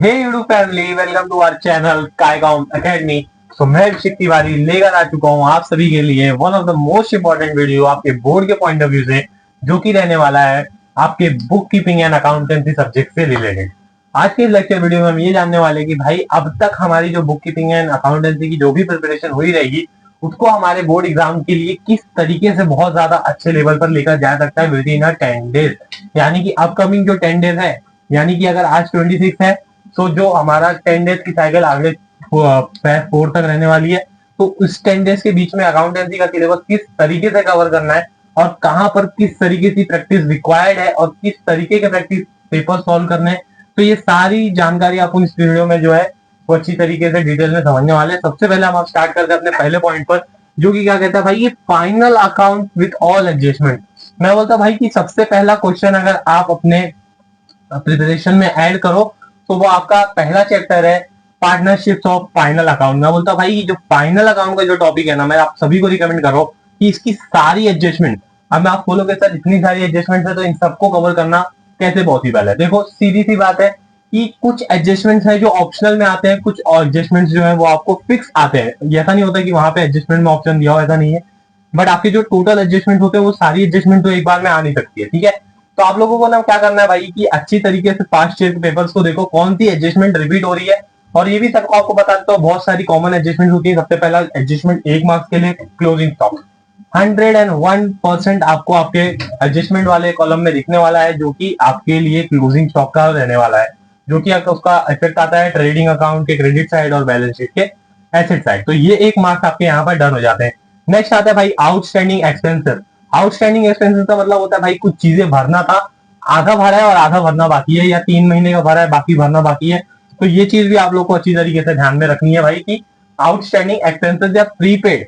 Hey YouTube family, welcome to our channel Kaygaon academy. तो मैं अभिषेक तिवारी लेकर आ चुका हूँ आप सभी के लिए one of the most important video आपके बोर्ड के पॉइंट ऑफ व्यू से, जो कि रहने वाला है आपके book keeping and accountancy subject से रिलेटेड। आज के लेक्चर वीडियो में हम ये जानने वाले कि भाई अब तक हमारी जो बुक कीपिंग एंड अकाउंटेंसी की जो भी प्रिपरेशन हुई रहेगी, उसको हमारे बोर्ड एग्जाम के लिए किस तरीके से बहुत ज्यादा अच्छे लेवल पर लेकर जा सकता है विद इन 10 डेज। यानी कि अपकमिंग जो 10 डेज है, यानी कि अगर आज 26 है, तो जो हमारा 10 डेज की साइकिल आगे 4 तक रहने वाली है, तो उस 10 डेज के बीच में अकाउंटेंसी का सिलेबस किस तरीके से कवर करना है और कहां पर किस तरीके की प्रैक्टिस रिक्वायर्ड है और किस तरीके के प्रैक्टिस पेपर सॉल्व करने हैं, तो ये सारी जानकारी आपको इस वीडियो में जो है वो अच्छी तरीके से डिटेल में समझने वाले हैं। सबसे पहले हम आप स्टार्ट करते हैं अपने पहले पॉइंट पर, जो कि क्या कहता है भाई, ये final account with all adjustment. मैं बोलता भाई कि सबसे पहला क्वेश्चन अगर आप अपने प्रिपरेशन में ऐड करो तो वो आपका पहला चैप्टर है पार्टनरशिप्स ऑफ फाइनल अकाउंट। मैं बोलता भाई जो फाइनल अकाउंट का जो टॉपिक है ना, मैं आप सभी को रिकमेंड कर रहा हूँ कि इसकी सारी एडजस्टमेंट, अब मैं आप बोलोगे सर इतनी सारी एडजस्टमेंट है तो इन सबको कवर करना कैसे पॉसिबल है। देखो सीधी सी बात है कि कुछ एडजस्टमेंट्स है जो ऑप्शनल में आते हैं, कुछ एडजस्टमेंट्स जो है वो आपको फिक्स आते हैं। ऐसा नहीं होता कि वहां पे एडजस्टमेंट में ऑप्शन दिया हो, ऐसा नहीं है। बट आपके जो टोटल एडजस्टमेंट होते हैं वो सारी एडजस्टमेंट तो एक बार में आ नहीं सकती है, ठीक है। तो आप लोगों को ना क्या करना है भाई कि अच्छी तरीके से पास्ट ईयर के पेपर्स को देखो, कौन सी एडजस्टमेंट रिपीट हो रही है। और ये भी सबको आपको बता देता हूँ, बहुत सारी कॉमन एडजस्टमेंट होती है। सबसे पहला एडजस्टमेंट 1 मार्क्स के लिए क्लोजिंग स्टॉक 101% आपको आपके एडजस्टमेंट वाले कॉलम में दिखने वाला है, जो कि आपके लिए क्लोजिंग स्टॉक का रहने वाला है, जो कि उसका इफेक्ट आता है ट्रेडिंग अकाउंट के क्रेडिट साइड और बैलेंस शीट के एसेट साइड। तो ये 1 मार्क्स आपके यहाँ पर डन हो जाते हैं। नेक्स्ट आता है भाई आउटस्टैंडिंग एक्सपेंसेस। आउटस्टैंडिंग एक्सपेंसेस का मतलब होता है भाई कुछ चीजें भरना था, आधा भरा है और आधा भरना बाकी है, या 3 महीने का भरा है बाकी भरना बाकी है। तो ये चीज भी आप लोग को अच्छी तरीके से ध्यान में रखनी है भाई कि आउटस्टैंडिंग एक्सपेंसेस या प्रीपेड,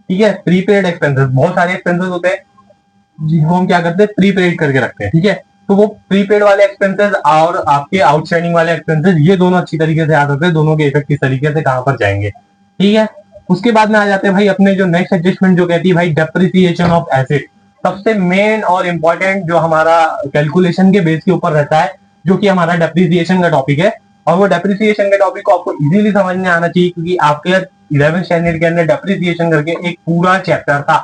ठीक है, प्रीपेड एक्सपेंसेस, बहुत सारे एक्सपेंसेस होते हैं जिनको हम क्या करते हैं प्रीपेड करके रखते हैं, ठीक है। तो वो प्रीपेड वाले एक्सपेंसेस और आपके आउटस्टैंडिंग वाले एक्सपेंसेस, ये दोनों अच्छी तरीके से याद रखते हैं, दोनों के इफेक्ट किस तरीके से कहां पर जाएंगे, ठीक है। उसके बाद में आ जाते हैं भाई अपने जो नेक्स्ट एडजस्टमेंट जो कहती है भाई डेप्रिसिएशन ऑफ एसेट। सबसे मेन और इम्पोर्टेंट जो हमारा कैलकुलेशन के बेस के ऊपर रहता है, जो कि हमारा डेप्रिसिएशन का टॉपिक है। और वो डेप्रिसिएशन के टॉपिक को आपको इजीली समझ में आना चाहिए, क्योंकि आपके 11th स्टैंडर्ड के अंदर डेप्रिसिएशन करके एक पूरा चैप्टर था।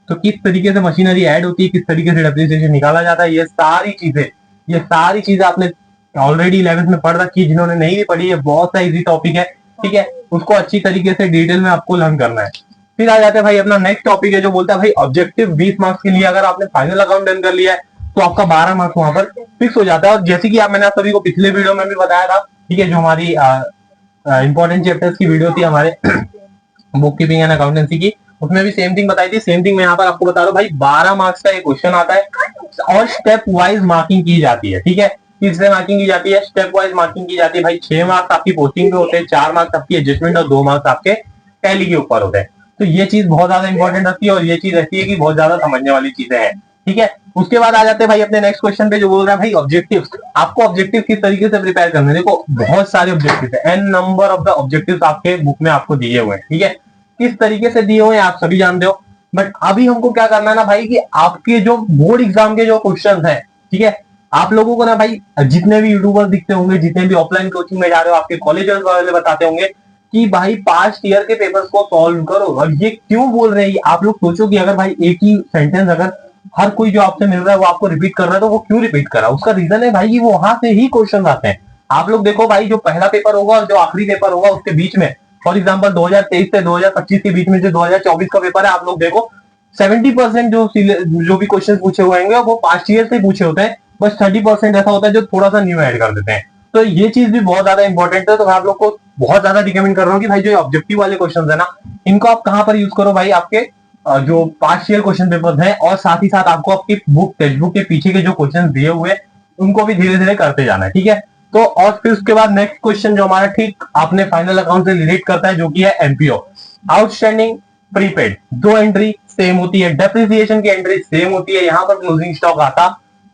तो किस तरीके से मशीनरी ऐड होती है, किस तरीके से डेप्रिसिएशन निकाला जाता है, ये सारी चीजें आपने ऑलरेडी 11th में पढ़ रखी है। जिन्होंने नहीं भी पढ़ी है, बहुत सा इजी टॉपिक है, ठीक है, उसको अच्छी तरीके से डिटेल में आपको लर्न करना है। फिर आ जाते हैं भाई अपना नेक्स्ट टॉपिक है जो बोलता है भाई ऑब्जेक्टिव 20 मार्क्स के लिए अगर आपने फाइनल अकाउंट डन कर लिया है तो आपका 12 मार्क्स वहां पर फिक्स हो जाता है। और जैसे कि मैंने आप सभी को पिछले वीडियो में भी बताया था, ठीक है, जो हमारी इंपॉर्टेंट चैप्टर्स की वीडियो थी हमारे बुक कीपिंग एंड अकाउंटेंसी की, उसमें भी सेम थिंग बताई थी। सेम थिंग मैं यहाँ पर आपको बता रहा हूँ भाई, 12 मार्क्स का एक क्वेश्चन आता है और स्टेप वाइज मार्किंग की जाती है, ठीक है। किससे मार्किंग की जाती है? स्टेप वाइज मार्किंग की जाती है भाई। 6 मार्क्स आपकी पोस्टिंग पे होते हैं, 4 मार्क्स आपकी एडजस्टमेंट और 2 मार्क्स आपके टैली के ऊपर होते हैं। तो ये चीज बहुत ज्यादा इंपॉर्टेंट रहती है और ये चीज रहती है कि बहुत ज्यादा समझने वाली चीजें हैं, ठीक है। उसके बाद आ जाते हैं भाई अपने नेक्स्ट क्वेश्चन पे, जो बोल रहा है भाई ऑब्जेक्टिव्स। आपको ऑब्जेक्टिव किस तरीके से प्रिपेयर करने हैं। देखो बहुत सारे ऑब्जेक्टिव है, an number of the objectives आपके बुक में आपको दिए हुए हैं, ठीक है। किस तरीके से दिए हुए हैं आप सभी जानते हो। बट अभी हमको क्या करना है ना भाई कि आपके जो बोर्ड एग्जाम के जो क्वेश्चन है, ठीक है, आप लोगों को ना भाई जितने भी यूट्यूबर दिखते होंगे, जितने भी ऑफलाइन कोचिंग में जा रहे हो, आपके कॉलेज वाले बताते होंगे कि भाई पास्ट ईयर के पेपर्स को सॉल्व करो। और ये क्यों बोल रहे हैं, आप लोग सोचो कि अगर भाई एक ही सेंटेंस अगर हर कोई जो आपसे मिल रहा है वो आपको रिपीट कर रहा है, तो वो क्यों रिपीट कर रहा है? उसका रीजन है भाई वो वहां से ही क्वेश्चन आते हैं। आप लोग देखो भाई, जो पहला पेपर होगा और जो आखिरी पेपर होगा उसके बीच में, फॉर एग्जाम्पल 2023 से 2025 के बीच में जो 2024 का पेपर है, आप लोग देखो 70% जो भी क्वेश्चन पूछे हुए होंगे वो पास्ट ईयर से पूछे होते हैं, बस 30% ऐसा होता है जो थोड़ा सा न्यू ऐड कर देते हैं। तो ये चीज भी बहुत ज्यादा इंपॉर्टेंट है। तो मैं आप लोग को बहुत ज्यादा रिकमेंड कर रहा हूँ कि भाई जो ऑब्जेक्टिव वाले क्वेश्चन है ना, इनको आप कहां पर यूज करो भाई, आपके जो पास्ट ईयर क्वेश्चन पेपर है, और साथ ही साथ आपको आपकी बुक टेक्स्ट बुक के पीछे के जो क्वेश्चन दिए हुए हैं उनको भी धीरे धीरे करते जाना है, ठीक है। तो और फिर उसके बाद नेक्स्ट क्वेश्चन जो हमारा ठीक आपने फाइनल अकाउंट से रिलेट करता है, जो कि है एमपीओ आउटस्टैंडिंग प्रीपेड। दो एंट्री सेम होती है, डेप्रिसिएशन की एंट्री सेम होती है, यहां पर क्लोजिंग स्टॉक आता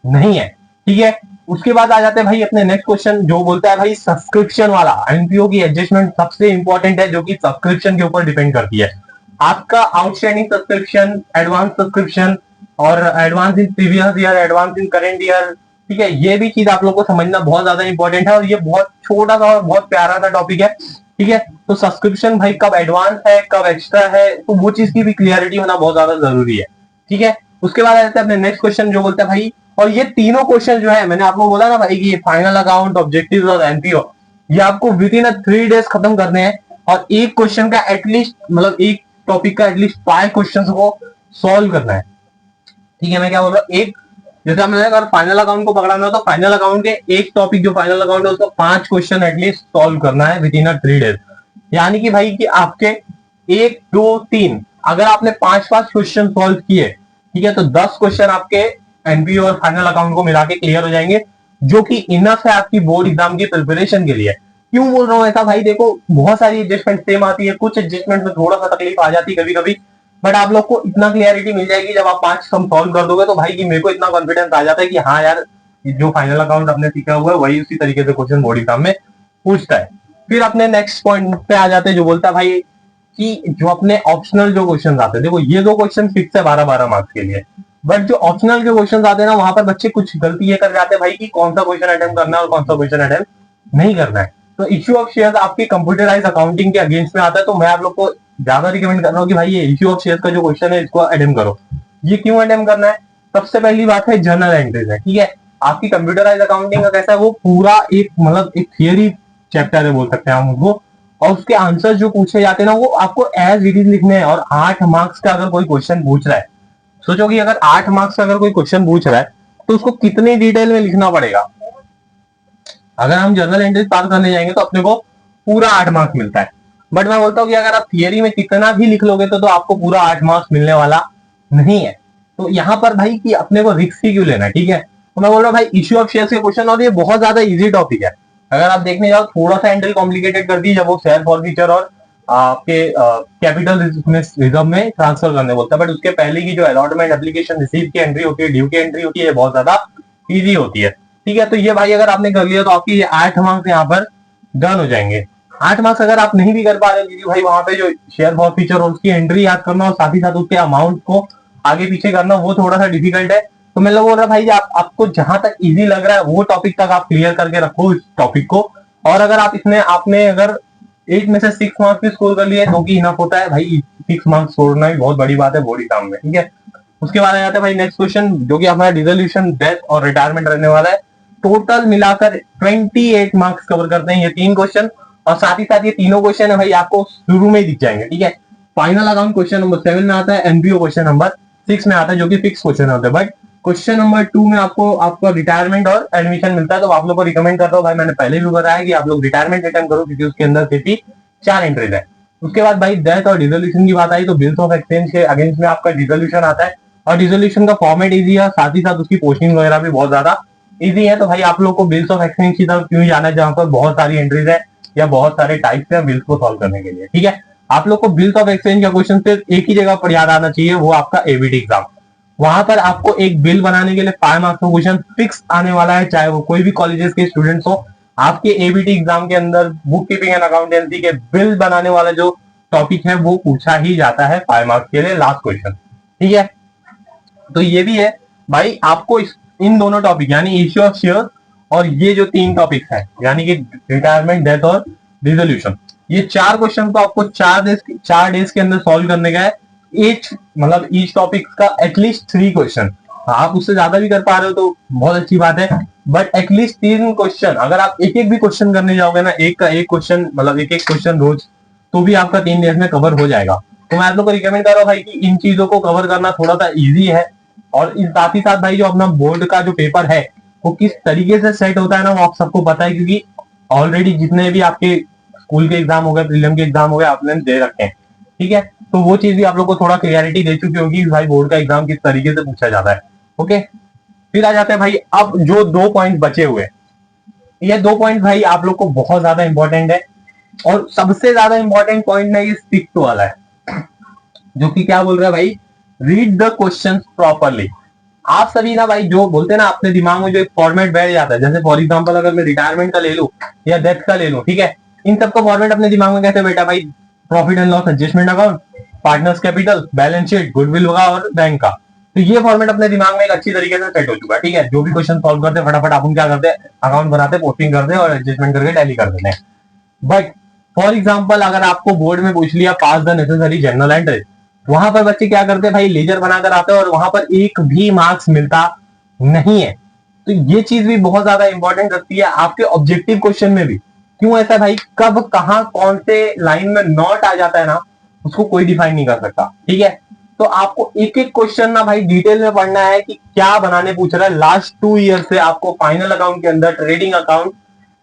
नहीं है, ठीक है। उसके बाद आ जाते हैं भाई अपने नेक्स्ट क्वेश्चन जो बोलता है भाई सब्सक्रिप्शन वाला। एनपीओ की एडजस्टमेंट सबसे इंपॉर्टेंट है, जो कि सब्सक्रिप्शन के ऊपर डिपेंड करती है। आपका आउटस्टैंडिंग सब्सक्रिप्शन, एडवांस सब्सक्रिप्शन और advance in previous year, advance in current year, ठीक है, ये भी चीज आप लोग को समझना बहुत ज्यादा इंपॉर्टेंट है और ये बहुत छोटा सा और बहुत प्यारा सा टॉपिक है। ठीक है, तो सब्सक्रिप्शन भाई कब एडवांस है कब एक्स्ट्रा है, तो वो चीज की भी क्लियरिटी होना बहुत ज्यादा जरूरी है। ठीक है, उसके बाद आ जाते हैं अपने नेक्स्ट क्वेश्चन जो बोलता है भाई, और ये तीनों क्वेश्चन जो है मैंने आपको बोला ना भाई कि ये फाइनल अकाउंट, ऑब्जेक्टिव और एनपीओ, ये आपको विद इन 3 डेज खत्म करने हैं और एक क्वेश्चन का एटलीस्ट मतलब एक टॉपिक का एटलीस्ट 5 क्वेश्चन को सॉल्व करना है। ठीक है, मैं क्या बोल रहा हूँ, एक जैसे हमने अगर फाइनल अकाउंट को पकड़ना हो तो फाइनल अकाउंट के एक टॉपिक जो फाइनल अकाउंट है उसका 5 क्वेश्चन एटलीस्ट सॉल्व करना है विद इन 3 डेज। यानी कि भाई कि आपके 1 2 3 अगर आपने 5 क्वेश्चन सॉल्व किए, ठीक है, तो 10 क्वेश्चन आपके एनपीओ और फाइनल अकाउंट को मिला के क्लियर हो जाएंगे, जो कि इनफ है आपकी बोर्ड एग्जाम की प्रिपरेशन के लिए। क्यों बोल रहा हूँ ऐसा भाई, देखो बहुत सारी एडजस्टमेंट सेम आती है, कुछ एडजस्टमेंट में थोड़ा सा तकलीफ आ जाती है कभी कभी, बट आप लोग को इतना क्लियरिटी मिल जाएगी जब आप 5 सम सॉल्व कर दोगे तो भाई कि मेरे को इतना कॉन्फिडेंस आ जाता है कि हाँ यार जो फाइनल अकाउंट आपने सीखा हुआ है वही उसी तरीके से क्वेश्चन बोर्ड एग्जाम में पूछता है। फिर अपने नेक्स्ट पॉइंट पे आ जाते हैं जो बोलता है भाई कि जो अपने ऑप्शनल जो क्वेश्चन आते हैं, देखो ये 2 क्वेश्चन फिक्स है 12-12 मार्क्स के लिए, बट जो ऑप्शनल के क्वेश्चन आते हैं ना वहां पर बच्चे कुछ गलती ये कर जाते हैं भाई कि कौन सा क्वेश्चन अटेम्प्ट करना है और कौन सा क्वेश्चन अटेम्प्ट नहीं करना है। तो इश्यू ऑफ शेयर आपकी कंप्यूटराइज अकाउंटिंग के अगेंस्ट में आता है, तो मैं आप लोग को ज्यादा रिकमेंड कर रहा हूँ कि भाई ये इश्यू ऑफ शेयर का जो क्वेश्चन है इसको अटेम्प्ट करो। ये क्यों अटेम्प्ट करना है, सबसे पहली बात है जर्नल एंट्रीज है। ठीक है, आपकी कंप्यूटराइज अकाउंटिंग का कैसा है, वो पूरा एक मतलब एक थियरी चैप्टर है बोल सकते हैं हम उसको, और उसके आंसर जो पूछे जाते हैं ना वो आपको एज इट इज लिखने हैं। और 8 मार्क्स का अगर कोई क्वेश्चन पूछ रहा है, सोचो कि अगर 8 मार्क्स का अगर कोई क्वेश्चन पूछ रहा है तो उसको कितनी डिटेल में लिखना पड़ेगा। अगर हम जर्नल एंट्रीज पास करने जाएंगे तो अपने को पूरा 8 मार्क्स मिलता है, बट मैं बोलता हूँ कि अगर आप थियरी में कितना भी लिख लोगे तो आपको पूरा 8 मार्क्स मिलने वाला नहीं है। तो यहाँ पर भाई कि अपने को रिस्क ही क्यों लेना है। ठीक है, तो मैं बोल रहा हूँ भाई इश्यू ऑफ शेयर के क्वेश्चन, और ये बहुत ज्यादा इजी टॉपिक है। अगर आप देखने जाओ थोड़ा सा एंट्री कॉम्प्लिकेटेड कर दी जब वो शेयर फॉरफीचर और आपके कैपिटल रिजर्व में ट्रांसफर करने बोलता है, बट उसके पहले की जो अलॉटमेंट एप्लीकेशन रिसीव की एंट्री होती है, ड्यू की एंट्री होती है, ये बहुत ज्यादा इजी होती है। ठीक है, तो ये भाई अगर आपने कर लिया तो आपकी ये 8 मार्क्स यहाँ पर डन हो जाएंगे। 8 मार्क्स अगर आप नहीं भी कर पा रहे क्योंकि भाई वहां पे जो शेयर फॉरफीचर और उसकी एंट्री याद करना और साथ ही साथ उसके अमाउंट को आगे पीछे करना वो थोड़ा सा डिफिकल्ट है, तो मैं लोग बोल रहा भाई आपको जहां तक इजी लग रहा है वो टॉपिक तक आप क्लियर करके रखो इस टॉपिक को। और अगर आप इसमें आपने अगर 8 में से 6 मार्क्स भी स्कोर कर लिए तो कि इनफ होता है भाई, 6 मार्क्स स्कोर भी बहुत बड़ी बात है बोर्ड एग्जाम में। ठीक है, उसके बाद आ जाता है भाई नेक्स्ट क्वेश्चन जो कि हमारा डिसोल्यूशन, डेथ और रिटायरमेंट रहने वाला है। टोटल मिलाकर 28 मार्क्स कवर करते हैं ये 3 क्वेश्चन, और साथ ही साथ ये तीनों क्वेश्चन है भाई आपको शुरू में ही दिख जाएंगे। ठीक है, फाइनल अकाउंट क्वेश्चन नंबर 7 में आता है, एनपीओ क्वेश्चन नंबर 6 में आता है जो कि फिक्स क्वेश्चन होता है, बट क्वेश्चन नंबर 2 में आपको आपका रिटायरमेंट और एडमिशन मिलता है। तो आप लोग को रिकमेंड करता हूँ भाई, मैंने पहले भी बताया कि आप लोग रिटायरमेंट अटेम्प्ट करो क्योंकि उसके अंदर सिर्फ 4 एंट्रीज है। उसके बाद भाई डेथ और डिसोल्यूशन की बात आई तो बिल्स ऑफ एक्सचेंज के अगेंस्ट में आपका डिसोल्यूशन आता है, और डिसोल्यूशन का फॉर्मेट इजी है, साथ ही साथ उसकी पोस्टिंग वगैरह भी बहुत ज्यादा इजी है। तो भाई आप लोग को बिल्स ऑफ एक्सचेंज की तरफ क्यों जाना है जहां पर बहुत सारी एंट्रीज है या बहुत सारे टाइप्स है बिल्स को सॉल्व करने के लिए। ठीक है, आप लोग को बिल्स ऑफ एक्सचेंज का क्वेश्चन सिर्फ एक ही जगह पर याद आना चाहिए, वो आपका एबीटी एग्जाम। वहां पर आपको एक बिल बनाने के लिए 5 मार्क्स का क्वेश्चन फिक्स आने वाला है, चाहे वो कोई भी कॉलेजेस के स्टूडेंट्स हो। आपके एबीटी एग्जाम के अंदर बुक कीपिंग एंड अकाउंटेंसी के बिल बनाने वाला जो टॉपिक है वो पूछा ही जाता है 5 मार्क्स के लिए, लास्ट क्वेश्चन। ठीक है, तो ये भी है भाई आपको इन दोनों टॉपिक यानी इश्यू ऑफ शेयर और ये जो 3 टॉपिक है यानी कि रिटायरमेंट, डेथ और रिजोल्यूशन, ये 4 क्वेश्चन को आपको 4 डेज के अंदर सॉल्व करने का है। ईच टॉपिक का एटलीस्ट 3 क्वेश्चन, आप उससे ज्यादा भी कर पा रहे हो तो बहुत अच्छी बात है, बट एटलीस्ट 3 क्वेश्चन अगर आप एक एक भी क्वेश्चन करने जाओगे ना, एक का एक क्वेश्चन मतलब एक एक क्वेश्चन रोज, तो भी आपका 3 डेज में कवर हो जाएगा। तो मैं आप लोग को रिकमेंड कर रहा हूँ भाई कि इन चीजों को कवर करना थोड़ा सा इजी है, और इस साथ ही साथ भाई जो अपना बोर्ड का जो पेपर है वो किस तरीके से सेट होता है ना वो आप सबको पता है, क्योंकि ऑलरेडी जितने भी आपके स्कूल के एग्जाम हो गए, प्रीलिम के एग्जाम हो गए, आपने दे रखे हैं। ठीक है, तो वो चीज भी आप लोग को थोड़ा क्लियरिटी दे चुकी होगी भाई बोर्ड का एग्जाम किस तरीके से पूछा जाता है। ओके, फिर आ जाते हैं भाई अब जो 2 पॉइंट बचे हुए, ये 2 पॉइंट भाई आप लोग को बहुत ज्यादा इंपॉर्टेंट है, और सबसे ज्यादा इंपॉर्टेंट पॉइंट ना ये 6th वाला है जो कि क्या बोल रहा है भाई, रीड द क्वेश्चन प्रॉपरली। आप सभी ना भाई जो बोलते हैं ना अपने दिमाग में जो एक फॉर्मेट बैठ जाता है, जैसे फॉर एग्जांपल अगर मैं रिटायरमेंट का ले लूं या डेथ का ले लूं, ठीक है, इन सबका फॉर्मेट अपने दिमाग में कैसे बैठा भाई, profit and loss adjustment account, partners capital, balance sheet, goodwill होगा और बैंक का। तो ये फॉर्मेट अपने दिमाग में एक अच्छी तरीके से सेट हो चुका है, ठीक है। जो भी क्वेश्चन सॉल्व करते हैं फटाफट अपन क्या करते हैं, अकाउंट बनाते हैं, पोस्टिंग करते हैं और एडजस्टमेंट करके टैली कर देते हैं। बट फॉर एग्जाम्पल अगर आपको बोर्ड में पूछ लिया पास द नेसेसरी जनरल एंट्री, वहां पर बच्चे क्या करते हैं भाई, लेजर बनाकर आते हैं और वहां पर एक भी मार्क्स मिलता नहीं है। तो ये चीज भी बहुत ज्यादा इंपॉर्टेंट रखती है आपके ऑब्जेक्टिव क्वेश्चन में भी। क्यों ऐसा भाई, कब कहां कौन से लाइन में नॉट आ जाता है ना, उसको कोई डिफाइन नहीं कर सकता, ठीक है। तो आपको एक एक क्वेश्चन ना भाई डिटेल में पढ़ना है कि क्या बनाने पूछ रहा है। लास्ट 2 ईयर से आपको फाइनल अकाउंट के अंदर ट्रेडिंग अकाउंट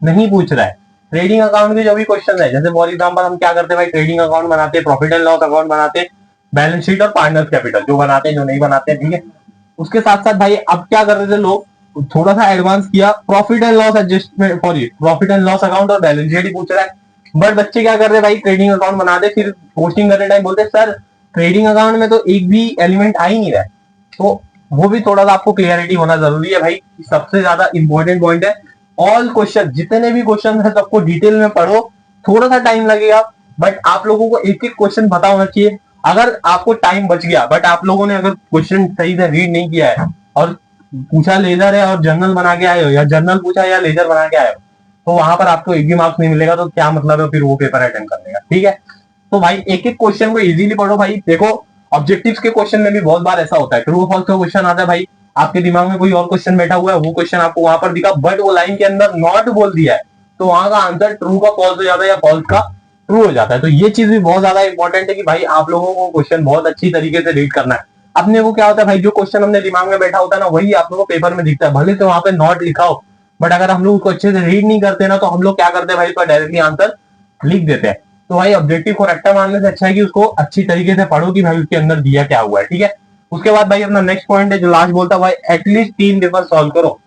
नहीं पूछ रहा है। ट्रेडिंग अकाउंट के जो भी क्वेश्चन है, जैसे फॉर एग्जांपल हम क्या करते हैं भाई, ट्रेडिंग अकाउंट बनाते हैं, प्रॉफिट एंड लॉस अकाउंट बनाते हैं, बैलेंस शीट और पार्टनर्स कैपिटल जो बनाते हैं, जो नहीं बनाते हैं, ठीक है। उसके साथ साथ भाई अब क्या कर रहे थे लोग, थोड़ा सा एडवांस किया, profit and loss adjustment, sorry profit and loss account और बैलेंस शीट ही पूछ रहा है। बट बच्चे क्या कर रहे हैं भाई, ट्रेडिंग अकाउंट बनाते फिर पोस्टिंग करने टाइम बोलते सर ट्रेडिंग अकाउंट में तो एक भी एलिमेंट आ ही नहीं रहा है। तो वो भी थोड़ा सा आपको क्लियरिटी होना जरूरी है भाई। सबसे ज्यादा इंपॉर्टेंट पॉइंट है, ऑल क्वेश्चन जितने भी क्वेश्चन है सबको डिटेल में पढ़ो। थोड़ा सा टाइम लगेगा बट आप लोगों को एक एक क्वेश्चन पता होना चाहिए। अगर आपको टाइम बच गया बट आप लोगों ने अगर क्वेश्चन सही से रीड नहीं किया है और पूछा लेजर है और जर्नल बना के आए हो, या जर्नल पूछा या लेजर बना के आए हो, तो वहां पर आपको एक भी मार्क्स नहीं मिलेगा। तो क्या मतलब है फिर वो पेपर अटेंड करने का, ठीक है। तो भाई एक एक क्वेश्चन को इजीली पढ़ो भाई। देखो ऑब्जेक्टिव्स के क्वेश्चन में भी बहुत बार ऐसा होता है, ट्रू फॉल्स का क्वेश्चन आता है भाई, आपके दिमाग में कोई और क्वेश्चन बैठा हुआ है, वो क्वेश्चन आपको वहां पर दिखा बट वो लाइन के अंदर नॉट बोल दिया है, तो वहां का आंसर ट्रू का फॉल्स हो जाता है या फॉल्स का ट्रू हो जाता है। तो ये चीज भी बहुत ज्यादा इंपॉर्टेंट है कि भाई आप लोगों को क्वेश्चन बहुत अच्छी तरीके से रीड करना है। अपने को क्या होता है भाई, जो क्वेश्चन हमने दिमाग में बैठा होता है ना वही आप लोगों को पेपर में दिखता है, भले तो वहां पे नॉट लिखा हो, बट अगर हम लोग उसको अच्छे से रीड नहीं करते ना तो हम लोग क्या करते हैं भाई, उसका डायरेक्टली आंसर लिख देते हैं। तो भाई ऑब्जेक्टिव को रट्टा मारने से अच्छा है कि उसको अच्छी तरीके से पढ़ो कि भाई उसके अंदर दिया क्या हुआ है, ठीक है। उसके बाद भाई अपना नेक्स्ट पॉइंट है जो लास्ट बोलता है भाई, एटलीस्ट 3 पेपर सॉल्व करो।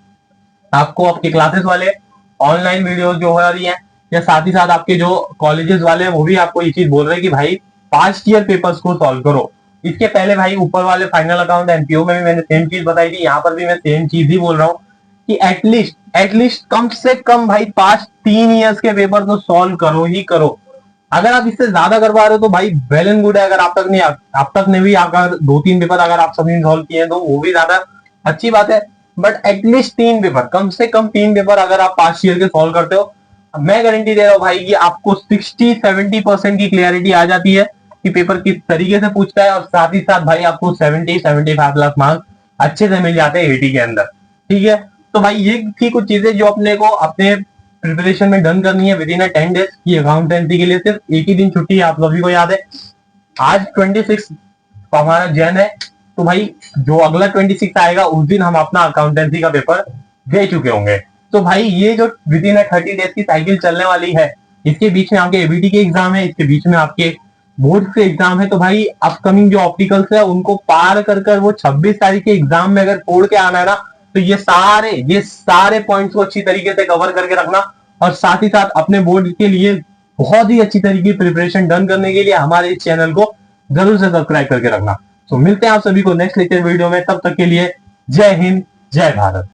आपको आपके क्लासेस वाले ऑनलाइन वीडियोस जो हो रही है, या साथ ही साथ आपके जो कॉलेजेस वाले हैं वो भी आपको ये चीज बोल रहे हैं कि भाई पास्ट ईयर पेपर्स को सॉल्व करो। इसके पहले भाई ऊपर वाले फाइनल अकाउंट एमपीओ में भी मैंने सेम चीज बताई थी, यहाँ पर भी मैं सेम चीज ही बोल रहा हूँ कि एटलीस्ट कम से कम भाई पास्ट 3 ईयर्स के पेपर तो सॉल्व करो ही करो। अगर आप इससे ज्यादा कर पा रहे हो तो भाई वेल एंड गुड है। अगर आप तक ने भी अगर 2-3 पेपर अगर आप सभी सॉल्व किए तो वो भी ज्यादा अच्छी बात है। बट एटलीस्ट 3 पेपर, कम से कम 3 पेपर अगर आप पास्ट ईयर के सॉल्व करते हो, मैं गारंटी दे रहा हूँ भाई कि आपको 60-70% की क्लियरिटी आ जाती है कि पेपर किस तरीके से पूछता है, और साथ ही साथ भाई आपको 70-75 प्लस मार्क्स अच्छे से मिल जाते हैं 80 के अंदर, ठीक है। तो भाई ये थी कुछ चीजें जो अपने को अपने प्रिपरेशन में डन करनी है विद इन 10 डेज की। अकाउंटेंसी के लिए सिर्फ एक ही दिन छुट्टी है, आप सभी को याद है। आज 26 हमारा जैन है, तो भाई जो अगला 26 आएगा उस दिन हम अपना अकाउंटेंसी का पेपर दे चुके होंगे। तो भाई ये जो विद इन 30 डेज की साइकिल चलने वाली है, इसके बीच में आपके एबीटी के एग्जाम है, इसके बीच में आपके बोर्ड के एग्जाम है। तो भाई अपकमिंग जो ऑप्टिकल्स है उनको पार कर कर वो 26 तारीख के एग्जाम में अगर छोड़ के आना है ना, तो ये सारे पॉइंट्स को अच्छी तरीके से कवर करके रखना, और साथ ही साथ अपने बोर्ड के लिए बहुत ही अच्छी तरीके प्रिपरेशन डन करने के लिए हमारे इस चैनल को जरूर से सब्सक्राइब करके रखना। तो मिलते हैं आप सभी को नेक्स्ट लेक्चर वीडियो में, तब तक के लिए जय हिंद जय भारत।